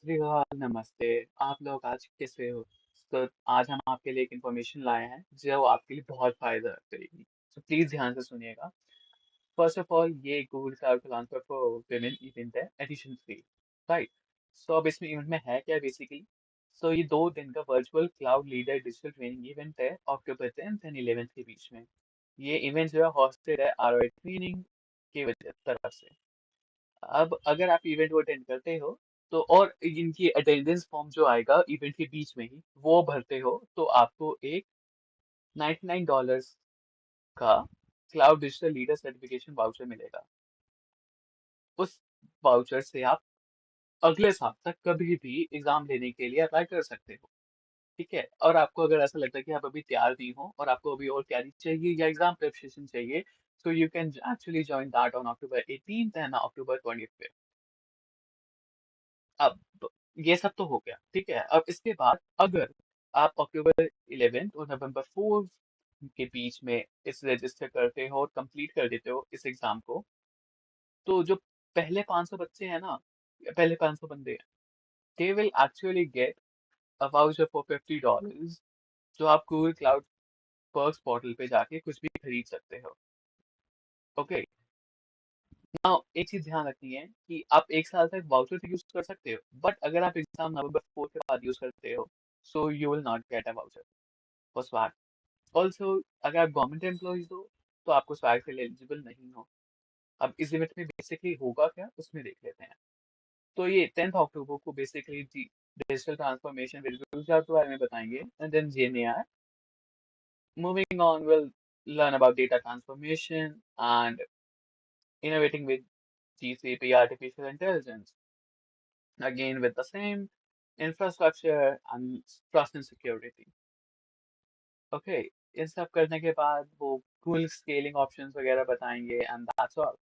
श्री अकाल, नमस्ते। आप लोग आज कैसे हो? तो आज हम आपके लिए एक इन्फॉर्मेशन लाए हैं जो आपके लिए बहुत फायदा करेगी। तो प्लीज ध्यान से सुनिएगा। फर्स्ट ऑफ ऑल, ये Google cloud transfer for women event है, एडिशन 3। राइट। सो अब इसमें इवेंट में है क्या बेसिकली? सो ये 2 दिन का virtual cloud leader digital training event है, अक्टूबर 10th एंड 11th के बीच में। ये इवेंट जो है हॉस्टेड है आरओआई ट्रेनिंग की वजह तरफ से। अब अगर आप इवेंट को अटेंड करते हो तो, और इनकी अटेंडेंस फॉर्म जो आएगा इवेंट के बीच में ही वो भरते हो, तो आपको एक $99 का cloud digital leader certification voucher मिलेगा। उस वाउचर से आप अगले साल तक कभी भी एग्जाम देने के लिए अप्लाई कर सकते हो। ठीक है। और आपको अगर ऐसा लगता है कि आप अभी तैयार नहीं हो और आपको अभी और तैयारी चाहिए या एग्जाम प्रिपरेशन चाहिए, so you can actually join that on October 18th and October 25th। अब ये सब तो हो गया, ठीक है। अब इसके बाद अगर आप अक्टूबर 11th और नवंबर 4 के बीच में इस रजिस्टर करते हो और कंप्लीट कर देते हो इस एग्जाम को, तो जो पहले 500 बच्चे हैं ना, या पहले 500 बंदे हैं, they will actually get a voucher for $50, जो आप गूगल क्लाउड पर्क्स पोर्टल पे जाके कुछ भी खरीद सकते हो। ओके। नाउ एक चीज ध्यान रखनी है कि आप एक साल तक वाउचर तो यूज कर सकते हो, बट अगर आप एग्जाम नवंबर 4 के बाद यूज करते हो, so you will not get a voucher for swag. Also, अगर आप गवर्नमेंट एम्प्लॉइज हो तो आपको स्वैग के लिए एलिजिबल नहीं हो। अब इस इवेंट में बेसिकली होगा क्या, उसमें देख लेते हैं। तो ये 10th अक्टूबर को बेसिकली डिजिटल ट्रांसफॉर्मेशन के बारे में बताएंगे, and then GenAI. Moving on, will learn about data transformation and innovating with GCP artificial intelligence, again with the same infrastructure and trust and security। Okay. ये सब करने के बाद वो कूल स्केलिंग ऑप्शंस वगैरह बताएंगे, एंड दैट्स ऑल।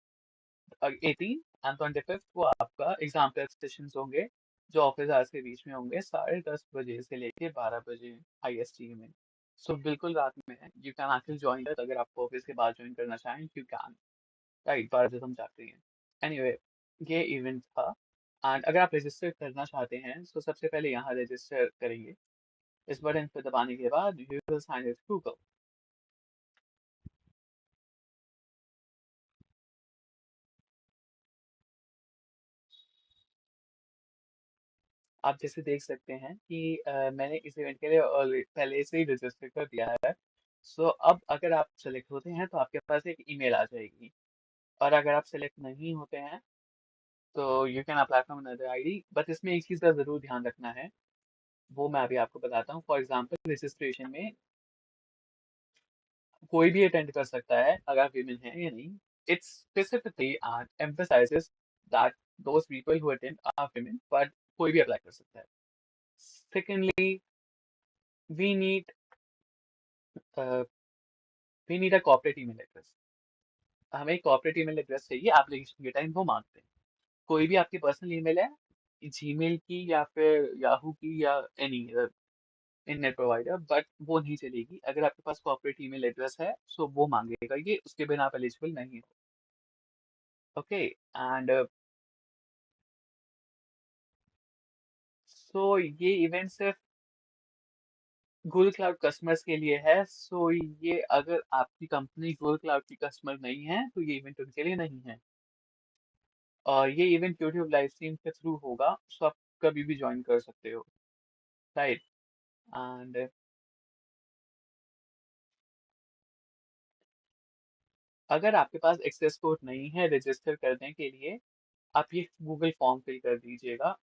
18 एंड 25 को आपका एग्जाम प्रेप सेशंस होंगे, जो ऑफिस आवर्स के बीच में होंगे, 10:30 बजे से लेके 12 बजे IST में। सो बिल्कुल रात में है, you can actually join that. अगर आपको ऑफिस के बाद ज्वाइन करना चाहें, यू कैन। राइट, 12 बजे हम जाते हैं। एनीवे, ये इवेंट था। एंड अगर आप रजिस्टर करना चाहते हैं तो सबसे पहले यहाँ रजिस्टर करेंगे। इस बटन पर दबाने के बाद you will sign with Google. आप जैसे देख सकते हैं कि मैंने इस इवेंट के लिए पहले से ही रजिस्टर कर दिया है। सो अब अगर आप सेलेक्ट होते हैं तो आपके पास एक ईमेल आ जाएगी, और अगर आप सेलेक्ट नहीं होते हैं तो you can apply from another ID. But इसमें एक चीज़ का ज़रूर ध्यान रखना है, वो मैं अभी आपको बताता हूँ। फॉर एग्जाम्पल, रजिस्ट्रेशन में कोई भी अटेंड कर सकता है, अगर फीमेल है या नहीं। It's specifically and emphasizes that those people who attend are women, but कोई भी अप्लाई कर सकता है। Secondly, we need we need a corporate email address. हमें कॉर्पोरेट ईमेल एड्रेस चाहिए, एप्लीकेशन के टाइम वो मांगते हैं। कोई भी आपकी पर्सनल ईमेल है, जीमेल की या फिर याहू की या एनी इंटरनेट प्रोवाइडर, बट वो नहीं चलेगी। अगर आपके पास कॉर्पोरेट ईमेल एड्रेस है, सो वो मांगेगा ये, उसके बिना आप एलिजिबल नहीं हो। ओके। एंड सो ये इवेंट सिर्फ गूगल क्लाउड कस्टमर्स के लिए है। सो ये, अगर आपकी कंपनी गूगल क्लाउड की कस्टमर नहीं है तो ये इवेंट उनके लिए नहीं है। और ये इवेंट यूट्यूब लाइव स्ट्रीम के थ्रू होगा, सो आप कभी भी ज्वाइन कर सकते हो। राइट। एंड अगर आपके पास एक्सेस कोड नहीं है रजिस्टर करने के लिए, आप ये गूगल फॉर्म फिल कर दीजिएगा,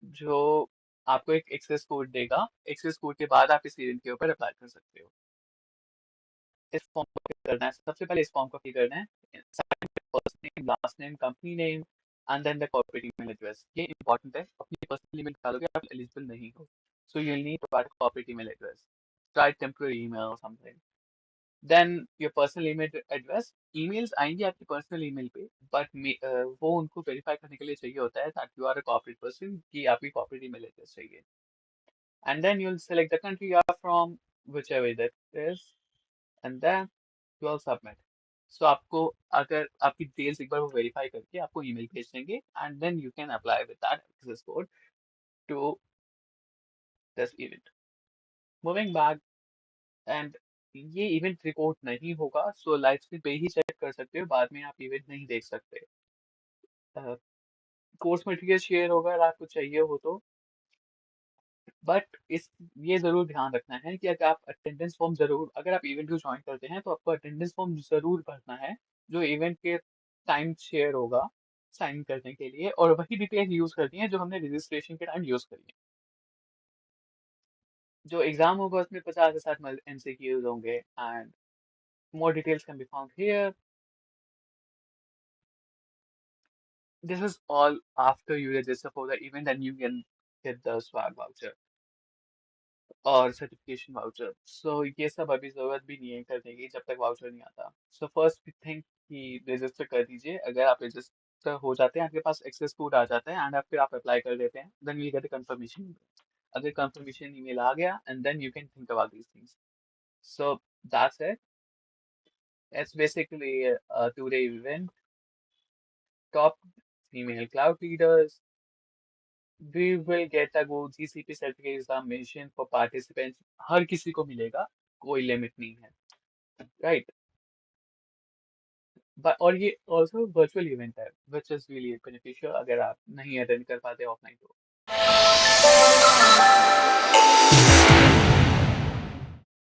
जो आपको एक एक्सेस कोड देगा। एक्सेस कोड के बाद आप इस इवेंट के ऊपर अप्लाई कर सकते हो। इस फॉर्म को फिल करना है, सबसे पहले इस फॉर्म को फिल करना है। First name, last name, company name, and then the corporate email address. ये इंपॉर्टेंट है, अपनी पर्सनल ईमेल डालोगे आप एलिजिबल नहीं हो। So you need to add corporate email address, try temporary email और something. Then your personal email address. Emails आएंगी आपकी पर्सनल ईमेल पे, बट वो उनको वेरीफाई करने के लिए चाहिए होता है that you are a corporate person, कि आपकी कॉर्पोरेट ईमेल एड्रेस चाहिए। And then you will select the country you are from, whichever that is, and then you will submit। So आपको, अगर आपकी डिटेल्स एक बार वो वेरीफाई करके आपको ईमेल भेज देंगे, and then you can apply with that access code. to this event. Moving back, and ये इवेंट रिकॉर्ड नहीं होगा, सो लाइव स्ट्रीम पे ही चेक कर सकते हो, बाद में आप इवेंट नहीं देख सकते। कोर्स मटेरियल शेयर होगा अगर आपको चाहिए हो तो, बट इस ये जरूर ध्यान रखना है कि अगर आप अटेंडेंस फॉर्म जरूर, अगर आप इवेंट को ज्वाइन करते हैं तो आपको अटेंडेंस फॉर्म जरूर भरना है, जो इवेंट के टाइम शेयर होगा साइन करने के लिए, और वही डिटेल यूज करनी है जो हमने रजिस्ट्रेशन के टाइम यूज करी है। जो एग्जाम होगा उसमें 50 से 60 एमसीक्यूज होंगे, and more details can be found here. This is all after you register for the event and you can get the swag voucher और सर्टिफिकेशन वाउचर। सो ये सब अभी जरूरत भी नहीं है करने की जब तक वाउचर नहीं आता। सो फर्स्ट थिंग कि रजिस्टर कर दीजिए। अगर आप रजिस्टर हो जाते हैं, आपके पास एक्सेस कोड आ जाता है, एंड फिर आप अप्लाई कर देते हैं, then you get a confirmation. अगर कंफर्मेशन ईमेल आ गया, and then you can think about these things. So that's it. It's basically a 2-day event. Top female cloud leaders. We will get a go GCP certificate examination for participants. हर किसी को मिलेगा, कोई limit नहीं है, right. और ये also virtual event है, which is really beneficial अगर आप नहीं अटेंड कर पाते ऑफलाइन तो।